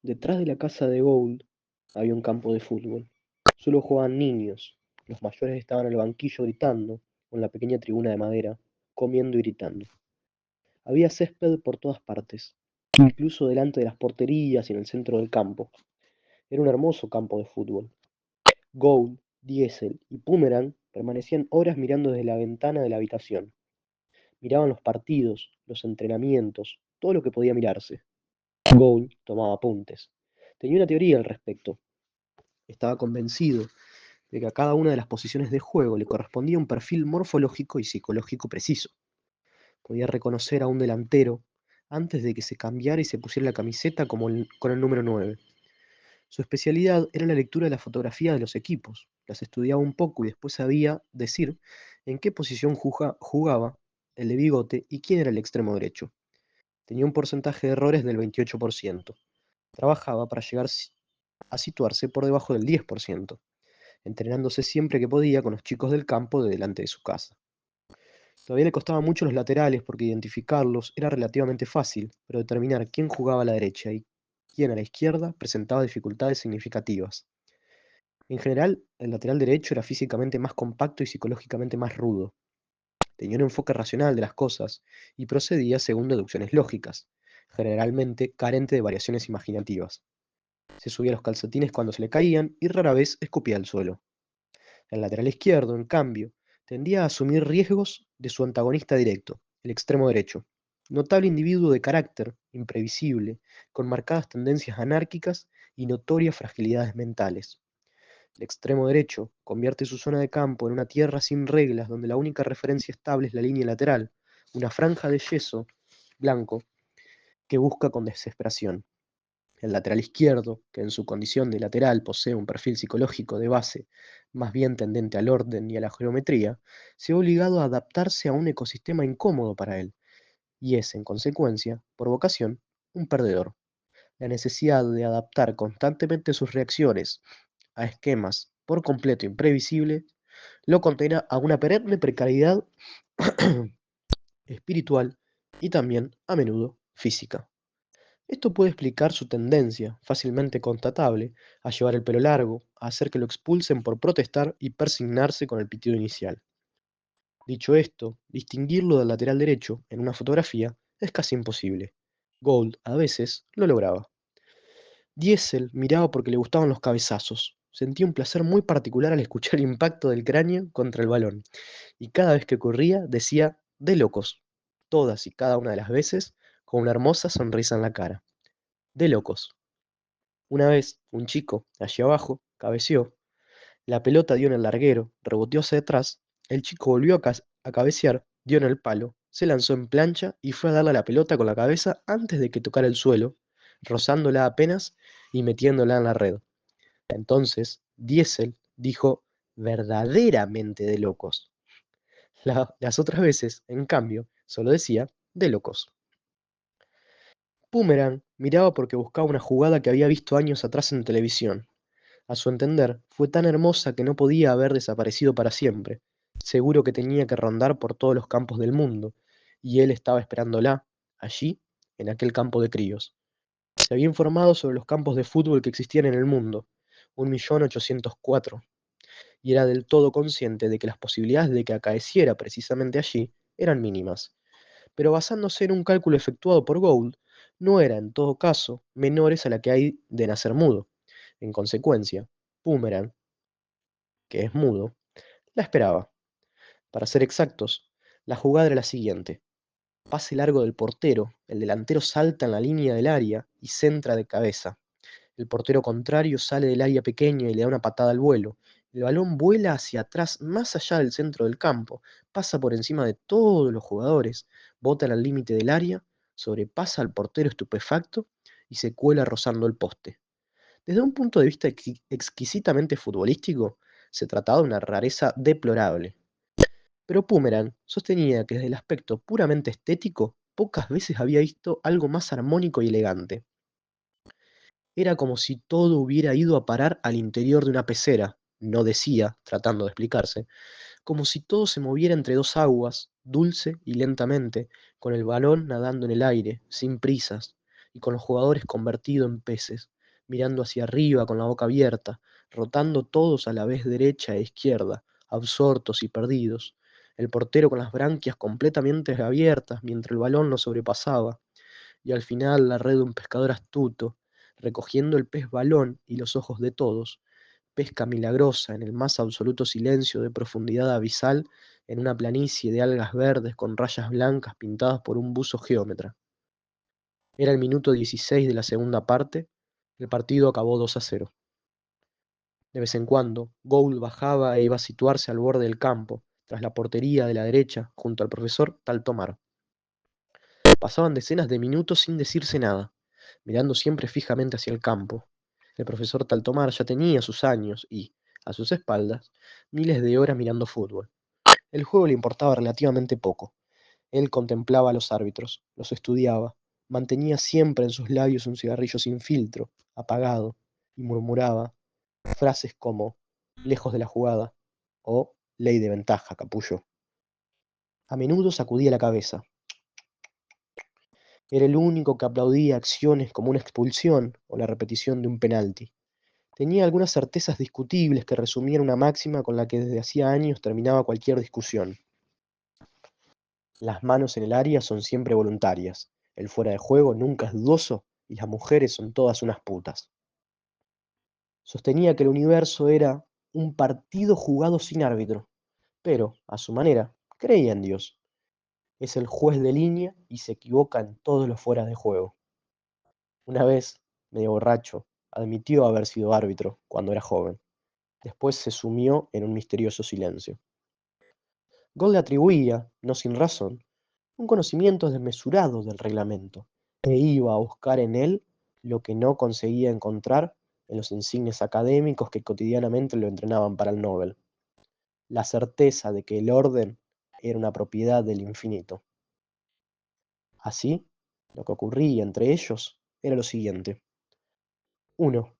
Detrás de la casa de Gould había un campo de fútbol. Solo jugaban niños. Los mayores estaban en el banquillo gritando, o en la pequeña tribuna de madera, comiendo y gritando. Había césped por todas partes, incluso delante de las porterías y en el centro del campo. Era un hermoso campo de fútbol. Gould, Diesel y Pummerang permanecían horas mirando desde la ventana de la habitación. Miraban los partidos, los entrenamientos, todo lo que podía mirarse. Gould tomaba apuntes. Tenía una teoría al respecto. Estaba convencido de que a cada una de las posiciones de juego le correspondía un perfil morfológico y psicológico preciso. Podía reconocer a un delantero antes de que se cambiara y se pusiera la camiseta con el número 9. Su especialidad era la lectura de la fotografía de los equipos. Las estudiaba un poco y después sabía decir en qué posición jugaba el de bigote y quién era el extremo derecho. Tenía un porcentaje de errores del 28%. Trabajaba para llegar a situarse por debajo del 10%, entrenándose siempre que podía con los chicos del campo de delante de su casa. Todavía le costaba mucho los laterales porque identificarlos era relativamente fácil, pero determinar quién jugaba a la derecha y quién a la izquierda presentaba dificultades significativas. En general, el lateral derecho era físicamente más compacto y psicológicamente más rudo. Tenía un enfoque racional de las cosas y procedía según deducciones lógicas, generalmente carente de variaciones imaginativas. Se subía los calcetines cuando se le caían y rara vez escupía al suelo. El lateral izquierdo, en cambio, tendía a asumir riesgos de su antagonista directo, el extremo derecho. Notable individuo de carácter, imprevisible, con marcadas tendencias anárquicas y notorias fragilidades mentales. El extremo derecho convierte su zona de campo en una tierra sin reglas donde la única referencia estable es la línea lateral, una franja de yeso blanco que busca con desesperación. El lateral izquierdo, que en su condición de lateral posee un perfil psicológico de base más bien tendente al orden y a la geometría, se ve obligado a adaptarse a un ecosistema incómodo para él, y es, en consecuencia, por vocación, un perdedor. La necesidad de adaptar constantemente sus reacciones a esquemas por completo imprevisibles lo condena a una perenne precariedad espiritual y también, a menudo, física. Esto puede explicar su tendencia, fácilmente constatable, a llevar el pelo largo, a hacer que lo expulsen por protestar y persignarse con el pitido inicial. Dicho esto, distinguirlo del lateral derecho en una fotografía es casi imposible. Gould a veces lo lograba. Diesel miraba porque le gustaban los cabezazos. Sentía un placer muy particular al escuchar el impacto del cráneo contra el balón, y cada vez que ocurría decía de locos, todas y cada una de las veces, con una hermosa sonrisa en la cara. De locos. Una vez, un chico, allí abajo, cabeceó, la pelota dio en el larguero, reboteó hacia atrás, el chico volvió a cabecear, dio en el palo, se lanzó en plancha y fue a darle a la pelota con la cabeza antes de que tocara el suelo, rozándola apenas y metiéndola en la red. Entonces, Diesel dijo verdaderamente de locos. Las otras veces, en cambio, solo decía de locos. Boomerang miraba porque buscaba una jugada que había visto años atrás en televisión. A su entender, fue tan hermosa que no podía haber desaparecido para siempre. Seguro que tenía que rondar por todos los campos del mundo, y él estaba esperándola, allí, en aquel campo de críos. Se había informado sobre los campos de fútbol que existían en el mundo, 1.804.000, y era del todo consciente de que las posibilidades de que acaeciera precisamente allí eran mínimas. Pero basándose en un cálculo efectuado por Gould, no era, en todo caso, menores a la que hay de nacer mudo. En consecuencia, Boomerang, que es mudo, la esperaba. Para ser exactos, la jugada era la siguiente. Pase largo del portero, el delantero salta en la línea del área y centra de cabeza. El portero contrario sale del área pequeña y le da una patada al vuelo. El balón vuela hacia atrás, más allá del centro del campo, pasa por encima de todos los jugadores, bota al límite del área, sobrepasa al portero estupefacto y se cuela rozando el poste. Desde un punto de vista exquisitamente futbolístico, se trataba de una rareza deplorable. Pero Pummerang sostenía que desde el aspecto puramente estético, pocas veces había visto algo más armónico y elegante. Era como si todo hubiera ido a parar al interior de una pecera, no decía, tratando de explicarse, como si todo se moviera entre dos aguas, dulce y lentamente, con el balón nadando en el aire, sin prisas, y con los jugadores convertidos en peces, mirando hacia arriba con la boca abierta, rotando todos a la vez derecha e izquierda, absortos y perdidos, el portero con las branquias completamente abiertas mientras el balón lo sobrepasaba, y al final la red de un pescador astuto, recogiendo el pez balón y los ojos de todos, pesca milagrosa en el más absoluto silencio de profundidad abisal en una planicie de algas verdes con rayas blancas pintadas por un buzo geómetra. Era el minuto 16 de la segunda parte, el partido acabó 2-0. De vez en cuando, Gould bajaba e iba a situarse al borde del campo, tras la portería de la derecha, junto al profesor Taltomar. Pasaban decenas de minutos sin decirse nada, mirando siempre fijamente hacia el campo. El profesor Taltomar ya tenía sus años y, a sus espaldas, miles de horas mirando fútbol. El juego le importaba relativamente poco. Él contemplaba a los árbitros, los estudiaba, mantenía siempre en sus labios un cigarrillo sin filtro, apagado, y murmuraba frases como lejos de la jugada o ley de ventaja, capullo. A menudo sacudía la cabeza. Era el único que aplaudía acciones como una expulsión o la repetición de un penalti. Tenía algunas certezas discutibles que resumían una máxima con la que desde hacía años terminaba cualquier discusión. Las manos en el área son siempre voluntarias, el fuera de juego nunca es dudoso y las mujeres son todas unas putas. Sostenía que el universo era un partido jugado sin árbitro, pero, a su manera, creía en Dios. Es el juez de línea y se equivoca en todos los fueras de juego. Una vez, medio borracho, admitió haber sido árbitro cuando era joven. Después se sumió en un misterioso silencio. Gold le atribuía, no sin razón, un conocimiento desmesurado del reglamento, e iba a buscar en él lo que no conseguía encontrar en los insignes académicos que cotidianamente lo entrenaban para el Nobel, la certeza de que el orden era una propiedad del infinito. Así, lo que ocurría entre ellos era lo siguiente. 1.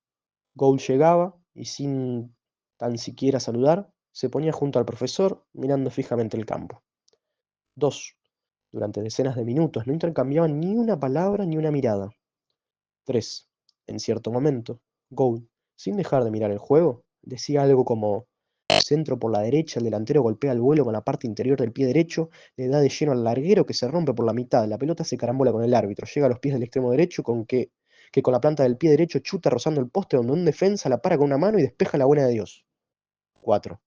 Gould llegaba y sin tan siquiera saludar, se ponía junto al profesor mirando fijamente el campo. 2. Durante decenas de minutos no intercambiaban ni una palabra ni una mirada. 3. En cierto momento, Gould, sin dejar de mirar el juego, decía algo como centro por la derecha, el delantero golpea el vuelo con la parte interior del pie derecho, le da de lleno al larguero que se rompe por la mitad, la pelota se carambola con el árbitro, llega a los pies del extremo derecho que con la planta del pie derecho chuta rozando el poste donde un defensa la para con una mano y despeja la buena de Dios. 4.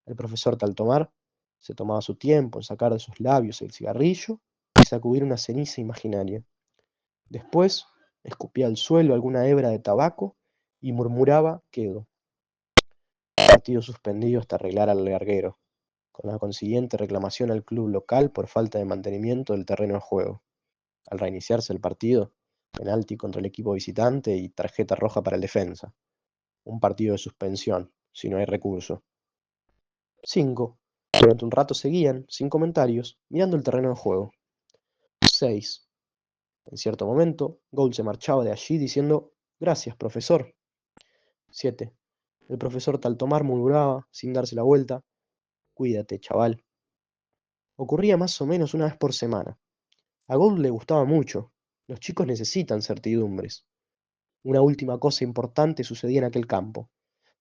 El profesor Taltomar se tomaba su tiempo en sacar de sus labios el cigarrillo y sacudir una ceniza imaginaria. Después, escupía al suelo alguna hebra de tabaco y murmuraba quedo. Partido suspendido hasta arreglar al larguero, con la consiguiente reclamación al club local por falta de mantenimiento del terreno de juego. Al reiniciarse el partido, penalti contra el equipo visitante y tarjeta roja para el defensa. Un partido de suspensión, si no hay recurso. 5. Durante un rato seguían, sin comentarios, mirando el terreno de juego. 6. En cierto momento, Gould se marchaba de allí diciendo gracias, profesor. 7. El profesor Taltomar murmuraba, sin darse la vuelta, cuídate, chaval. Ocurría más o menos una vez por semana. A Gould le gustaba mucho. Los chicos necesitan certidumbres. Una última cosa importante sucedía en aquel campo.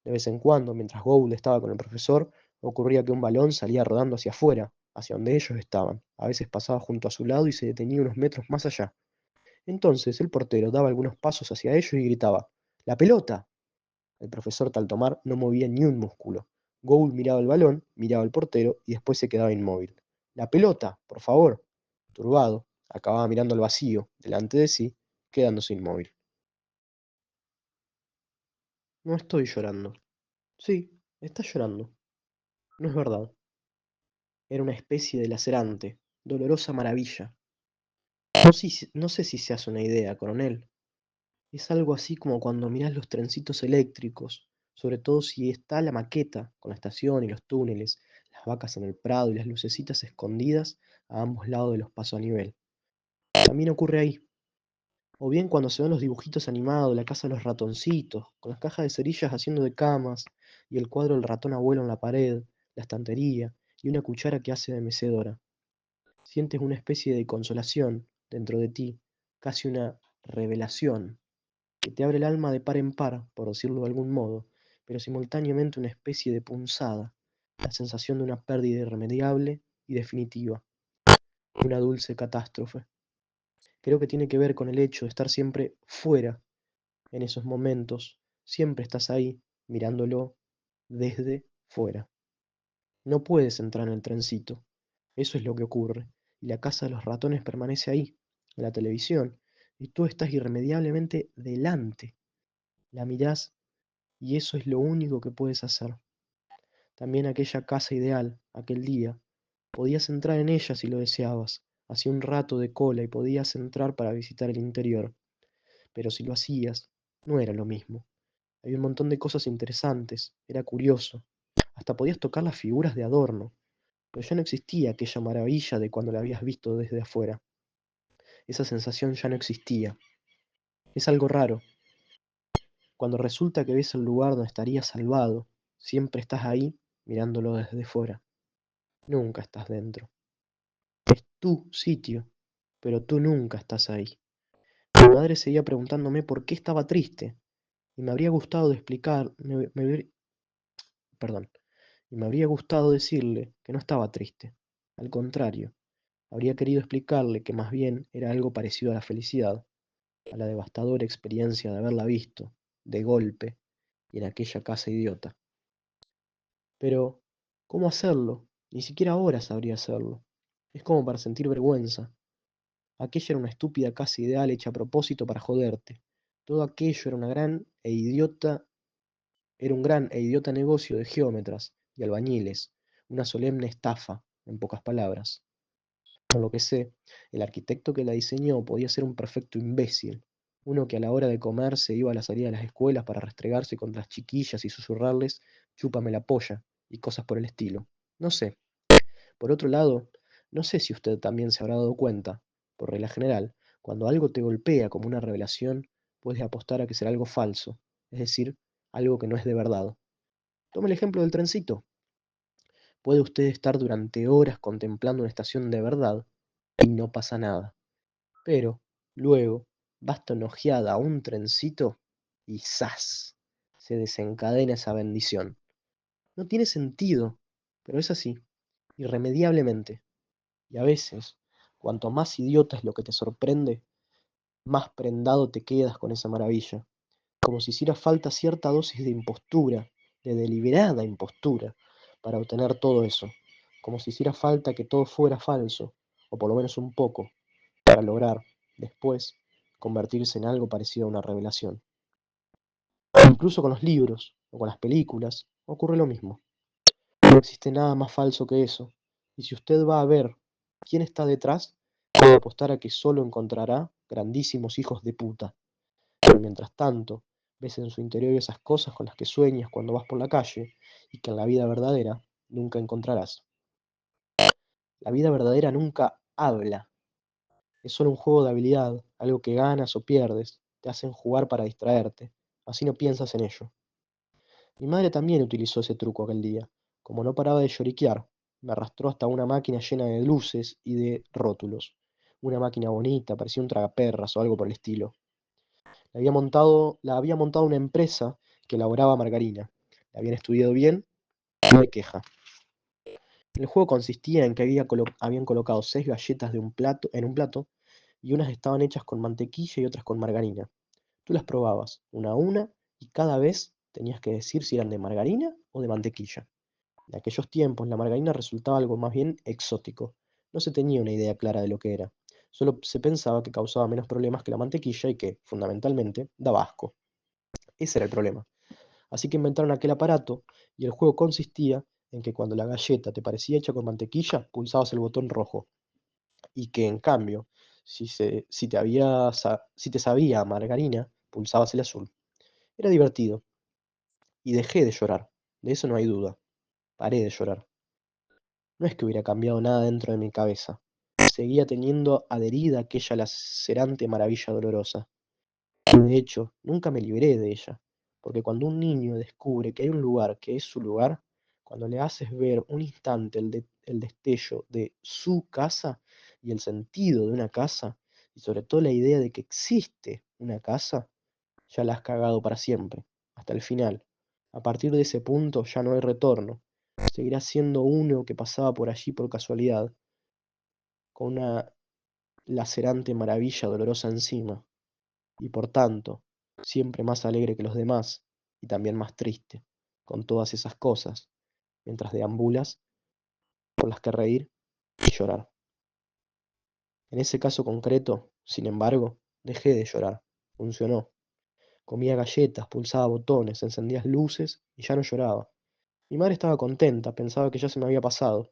De vez en cuando, mientras Gould estaba con el profesor, ocurría que un balón salía rodando hacia afuera, hacia donde ellos estaban. A veces pasaba junto a su lado y se detenía unos metros más allá. Entonces el portero daba algunos pasos hacia ellos y gritaba ¡La pelota! El profesor Taltomar no movía ni un músculo. Gould miraba el balón, miraba al portero y después se quedaba inmóvil. ¡La pelota! Por favor. Turbado, acababa mirando al vacío, delante de sí, quedándose inmóvil. No estoy llorando. Sí, está llorando. No es verdad. Era una especie de lacerante, dolorosa maravilla. No sé si se hace una idea, coronel. Es algo así como cuando mirás los trencitos eléctricos, sobre todo si está la maqueta, con la estación y los túneles, las vacas en el prado y las lucecitas escondidas a ambos lados de los pasos a nivel. También ocurre ahí. O bien cuando se ven los dibujitos animados, la casa de los ratoncitos, con las cajas de cerillas haciendo de camas, y el cuadro del ratón abuelo en la pared, la estantería, y una cuchara que hace de mecedora. Sientes una especie de consolación dentro de ti, casi una revelación, que te abre el alma de par en par, por decirlo de algún modo, pero simultáneamente una especie de punzada, la sensación de una pérdida irremediable y definitiva, una dulce catástrofe. Creo que tiene que ver con el hecho de estar siempre fuera en esos momentos, siempre estás ahí mirándolo desde fuera. No puedes entrar en el trencito, eso es lo que ocurre, y la casa de los ratones permanece ahí, en la televisión, y tú estás irremediablemente delante, la mirás y eso es lo único que puedes hacer. También aquella casa ideal, aquel día, podías entrar en ella si lo deseabas, hacía un rato de cola y podías entrar para visitar el interior, pero si lo hacías, no era lo mismo. Había un montón de cosas interesantes, era curioso, hasta podías tocar las figuras de adorno, pero ya no existía aquella maravilla de cuando la habías visto desde afuera. Esa sensación ya no existía. Es algo raro. Cuando resulta que ves el lugar donde estarías salvado, siempre estás ahí mirándolo desde fuera. Nunca estás dentro. Es tu sitio, pero tú nunca estás ahí. Mi madre seguía preguntándome por qué estaba triste, y me habría gustado de explicar, perdón, y me habría gustado decirle que no estaba triste. Al contrario, habría querido explicarle que más bien era algo parecido a la felicidad, a la devastadora experiencia de haberla visto, de golpe, y en aquella casa idiota. Pero, ¿cómo hacerlo? Ni siquiera ahora sabría hacerlo. Es como para sentir vergüenza. Aquella era una estúpida casa ideal hecha a propósito para joderte. Todo aquello era un gran e idiota negocio de geómetras y albañiles, una solemne estafa, en pocas palabras. Por lo que sé, el arquitecto que la diseñó podía ser un perfecto imbécil, uno que a la hora de comer se iba a la salida de las escuelas para restregarse contra las chiquillas y susurrarles chúpame la polla y cosas por el estilo. No sé. Por otro lado, no sé si usted también se habrá dado cuenta, por regla general, cuando algo te golpea como una revelación, puedes apostar a que será algo falso, es decir, algo que no es de verdad. Tome el ejemplo del trencito. Puede usted estar durante horas contemplando una estación de verdad y no pasa nada. Pero, luego, basta una ojeada a un trencito y ¡zas! Se desencadena esa bendición. No tiene sentido, pero es así, irremediablemente. Y a veces, cuanto más idiota es lo que te sorprende, más prendado te quedas con esa maravilla, como si hiciera falta cierta dosis de impostura, de deliberada impostura, para obtener todo eso, como si hiciera falta que todo fuera falso, o por lo menos un poco, para lograr, después, convertirse en algo parecido a una revelación. Incluso con los libros, o con las películas, ocurre lo mismo. No existe nada más falso que eso, y si usted va a ver quién está detrás, puede apostar a que solo encontrará grandísimos hijos de puta. Pero mientras tanto, ves en su interior esas cosas con las que sueñas cuando vas por la calle, y que en la vida verdadera nunca encontrarás. La vida verdadera nunca habla, es solo un juego de habilidad, algo que ganas o pierdes, te hacen jugar para distraerte, así no piensas en ello. Mi madre también utilizó ese truco aquel día. Como no paraba de lloriquear, me arrastró hasta una máquina llena de luces y de rótulos. Una máquina bonita, parecía un tragaperras o algo por el estilo. La había montado una empresa que elaboraba margarina. La habían estudiado bien, no hay queja. El juego consistía en que habían colocado 6 galletas en un plato y unas estaban hechas con mantequilla y otras con margarina. Tú las probabas una a una y cada vez tenías que decir si eran de margarina o de mantequilla. En aquellos tiempos la margarina resultaba algo más bien exótico. No se tenía una idea clara de lo que era. Solo se pensaba que causaba menos problemas que la mantequilla y que, fundamentalmente, daba asco. Ese era el problema. Así que inventaron aquel aparato y el juego consistía en que cuando la galleta te parecía hecha con mantequilla, pulsabas el botón rojo. Y que en cambio, si te sabía a margarina, pulsabas el azul. Era divertido. Y dejé de llorar. De eso no hay duda. Paré de llorar. No es que hubiera cambiado nada dentro de mi cabeza. Seguía teniendo adherida aquella lacerante maravilla dolorosa. Y de hecho, nunca me libré de ella. Porque cuando un niño descubre que hay un lugar que es su lugar, cuando le haces ver un instante el destello de su casa y el sentido de una casa, y sobre todo la idea de que existe una casa, ya la has cagado para siempre, hasta el final. A partir de ese punto ya no hay retorno. Seguirás siendo uno que pasaba por allí por casualidad, con una lacerante maravilla dolorosa encima, y por tanto, siempre más alegre que los demás, y también más triste, con todas esas cosas, mientras deambulas por las que reír y llorar. En ese caso concreto, sin embargo, dejé de llorar. Funcionó. Comía galletas, pulsaba botones, encendía luces y ya no lloraba. Mi madre estaba contenta, pensaba que ya se me había pasado.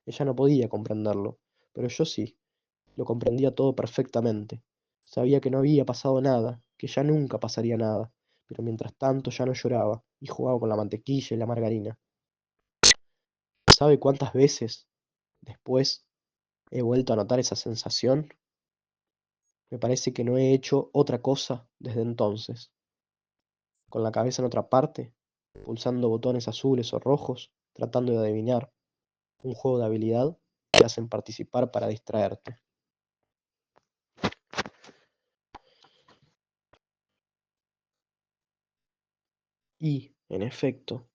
Ella no podía comprenderlo, pero yo sí, lo comprendía todo perfectamente. Sabía que no había pasado nada, que ya nunca pasaría nada, pero mientras tanto ya no lloraba y jugaba con la mantequilla y la margarina. ¿Sabe cuántas veces después he vuelto a notar esa sensación? Me parece que no he hecho otra cosa desde entonces. Con la cabeza en otra parte, pulsando botones azules o rojos, tratando de adivinar, un juego de habilidad que hacen participar para distraerte. Y, en efecto,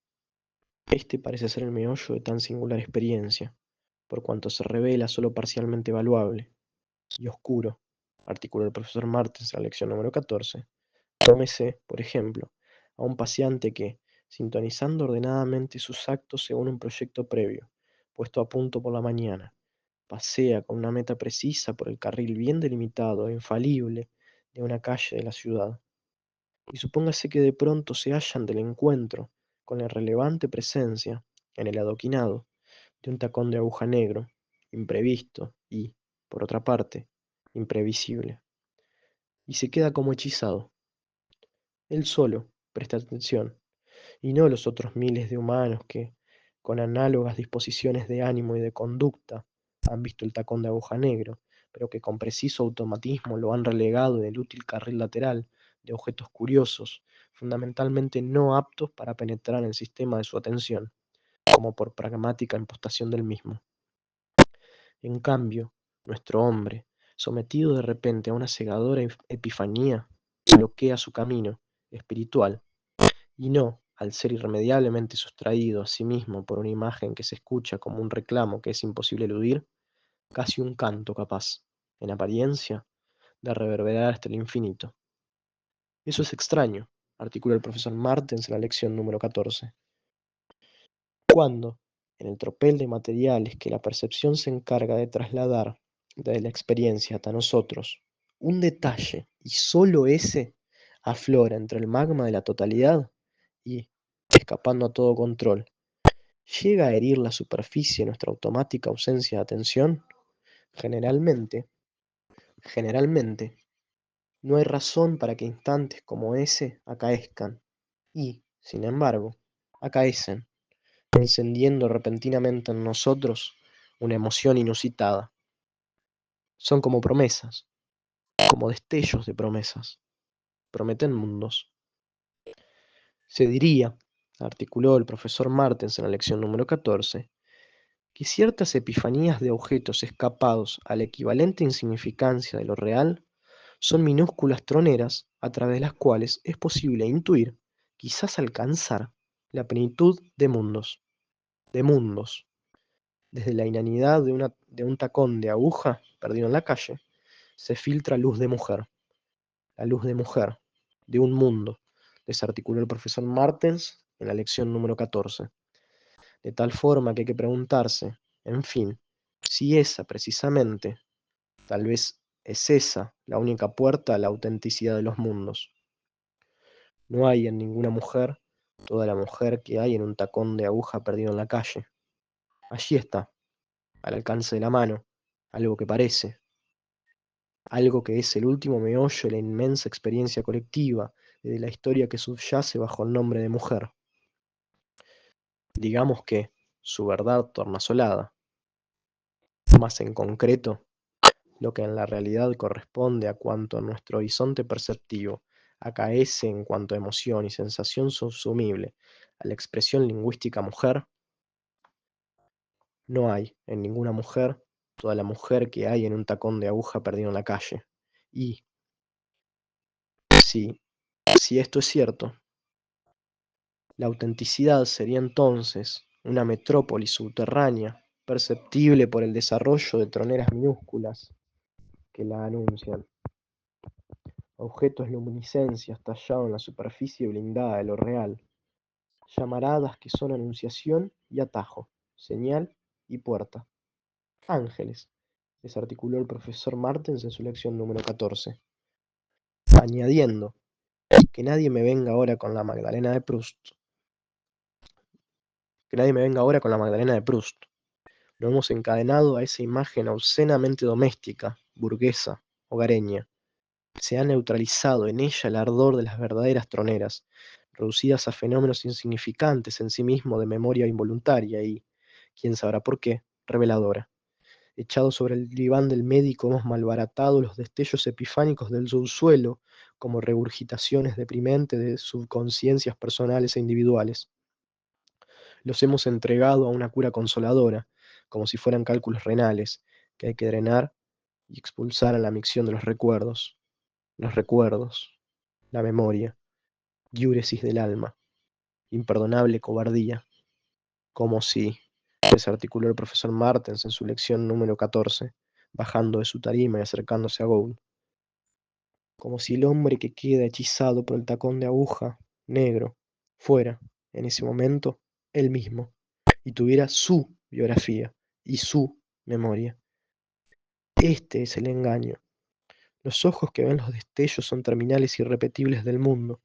este parece ser el meollo de tan singular experiencia, por cuanto se revela solo parcialmente evaluable y oscuro, articuló el profesor Martens en la lección número 14. Tómese, por ejemplo, a un paciente que, sintonizando ordenadamente sus actos según un proyecto previo, puesto a punto por la mañana, pasea con una meta precisa por el carril bien delimitado e infalible de una calle de la ciudad. Y supóngase que de pronto se halla ante el encuentro con la irrelevante presencia, en el adoquinado, de un tacón de aguja negro, imprevisto y, por otra parte, imprevisible. Y se queda como hechizado. Él solo presta atención, y no los otros miles de humanos que, con análogas disposiciones de ánimo y de conducta, han visto el tacón de aguja negro, pero que con preciso automatismo lo han relegado en el útil carril lateral de objetos curiosos, fundamentalmente no aptos para penetrar en el sistema de su atención, como por pragmática impostación del mismo. En cambio, nuestro hombre, sometido de repente a una cegadora epifanía, bloquea su camino espiritual y no, al ser irremediablemente sustraído a sí mismo por una imagen que se escucha como un reclamo que es imposible eludir, casi un canto capaz, en apariencia, de reverberar hasta el infinito. Eso es extraño, articula el profesor Martens en la lección número 14. Cuando, en el tropel de materiales que la percepción se encarga de trasladar de la experiencia hasta nosotros, un detalle, y sólo ese, aflora entre el magma de la totalidad y, escapando a todo control, llega a herir la superficie de nuestra automática ausencia de atención, generalmente, generalmente, no hay razón para que instantes como ese acaezcan, y, sin embargo, acaecen, encendiendo repentinamente en nosotros una emoción inusitada. Son como promesas, como destellos de promesas. Prometen mundos. Se diría, articuló el profesor Martens en la lección número 14, que ciertas epifanías de objetos escapados a la equivalente insignificancia de lo real son minúsculas troneras a través de las cuales es posible intuir, quizás alcanzar, la plenitud de mundos, desde la inanidad de un tacón de aguja perdido en la calle, se filtra luz de mujer, la luz de mujer, de un mundo, desarticuló el profesor Martens en la lección número 14. De tal forma que hay que preguntarse, en fin, si esa precisamente, tal vez es esa la única puerta a la autenticidad de los mundos. No hay en ninguna mujer toda la mujer que hay en un tacón de aguja perdido en la calle. Allí está, al alcance de la mano, algo que parece, algo que es el último meollo de la inmensa experiencia colectiva y de la historia que subyace bajo el nombre de mujer. Digamos que su verdad tornasolada, más en concreto, lo que en la realidad corresponde a cuanto en nuestro horizonte perceptivo acaece en cuanto a emoción y sensación subsumible a la expresión lingüística mujer, no hay en ninguna mujer toda la mujer que hay en un tacón de aguja perdido en la calle, Y si, si esto es cierto, la autenticidad sería entonces una metrópoli subterránea, perceptible por el desarrollo de troneras minúsculas que la anuncian, objetos luminiscencias tallados en la superficie blindada de lo real, llamaradas que son anunciación y atajo, señal y puerta. Ángeles, desarticuló el profesor Martens en su lección número 14, añadiendo que nadie me venga ahora con la Magdalena de Proust, que nadie me venga ahora con la Magdalena de Proust. Lo hemos encadenado a esa imagen obscenamente doméstica, burguesa, hogareña. Se ha neutralizado en ella el ardor de las verdaderas troneras, reducidas a fenómenos insignificantes en sí mismos de memoria involuntaria y, quién sabrá por qué, reveladora. Echado sobre el diván del médico hemos malbaratado los destellos epifánicos del subsuelo como regurgitaciones deprimentes de subconsciencias personales e individuales. Los hemos entregado a una cura consoladora, como si fueran cálculos renales, que hay que drenar y expulsar a la micción de los recuerdos, la memoria, diúresis del alma, imperdonable cobardía, como si, desarticuló el profesor Martens en su lección número 14, bajando de su tarima y acercándose a Gould, como si el hombre que queda hechizado por el tacón de aguja, negro, fuera, en ese momento, él mismo, y tuviera su biografía y su memoria. Este es el engaño. Los ojos que ven los destellos son terminales irrepetibles del mundo.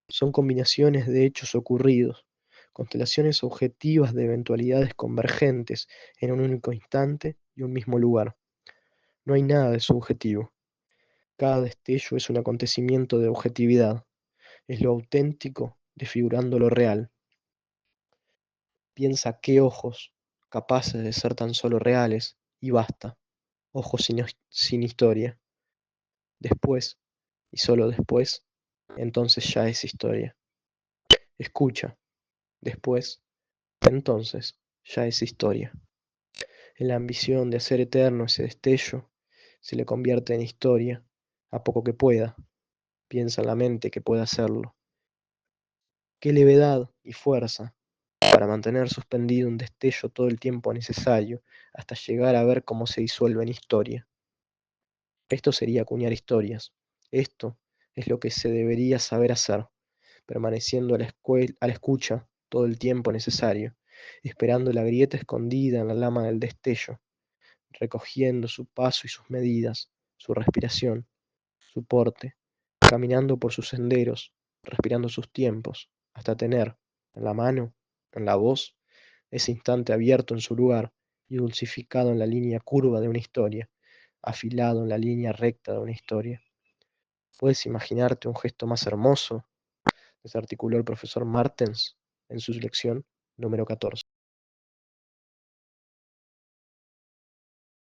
Son combinaciones de hechos ocurridos, constelaciones objetivas de eventualidades convergentes en un único instante y un mismo lugar. No hay nada de subjetivo. Cada destello es un acontecimiento de objetividad. Es lo auténtico desfigurando lo real. Piensa qué ojos, capaces de ser tan solo reales, y basta. Ojos sin historia. Después, y solo después, entonces ya es historia. Escucha. Después, entonces ya es historia. En la ambición de hacer eterno ese destello, se le convierte en historia, a poco que pueda. Piensa en la mente que puede hacerlo. Qué levedad y fuerza para mantener suspendido un destello todo el tiempo necesario hasta llegar a ver cómo se disuelve en historia. Esto sería acuñar historias. Esto es lo que se debería saber hacer, permaneciendo a la escucha todo el tiempo necesario, esperando la grieta escondida en la lama del destello, recogiendo su paso y sus medidas, su respiración, su porte, caminando por sus senderos, respirando sus tiempos, hasta tener en la mano, en la voz, ese instante abierto en su lugar y dulcificado en la línea curva de una historia, afilado en la línea recta de una historia. ¿Puedes imaginarte un gesto más hermoso?, desarticuló el profesor Martens en su lección número 14.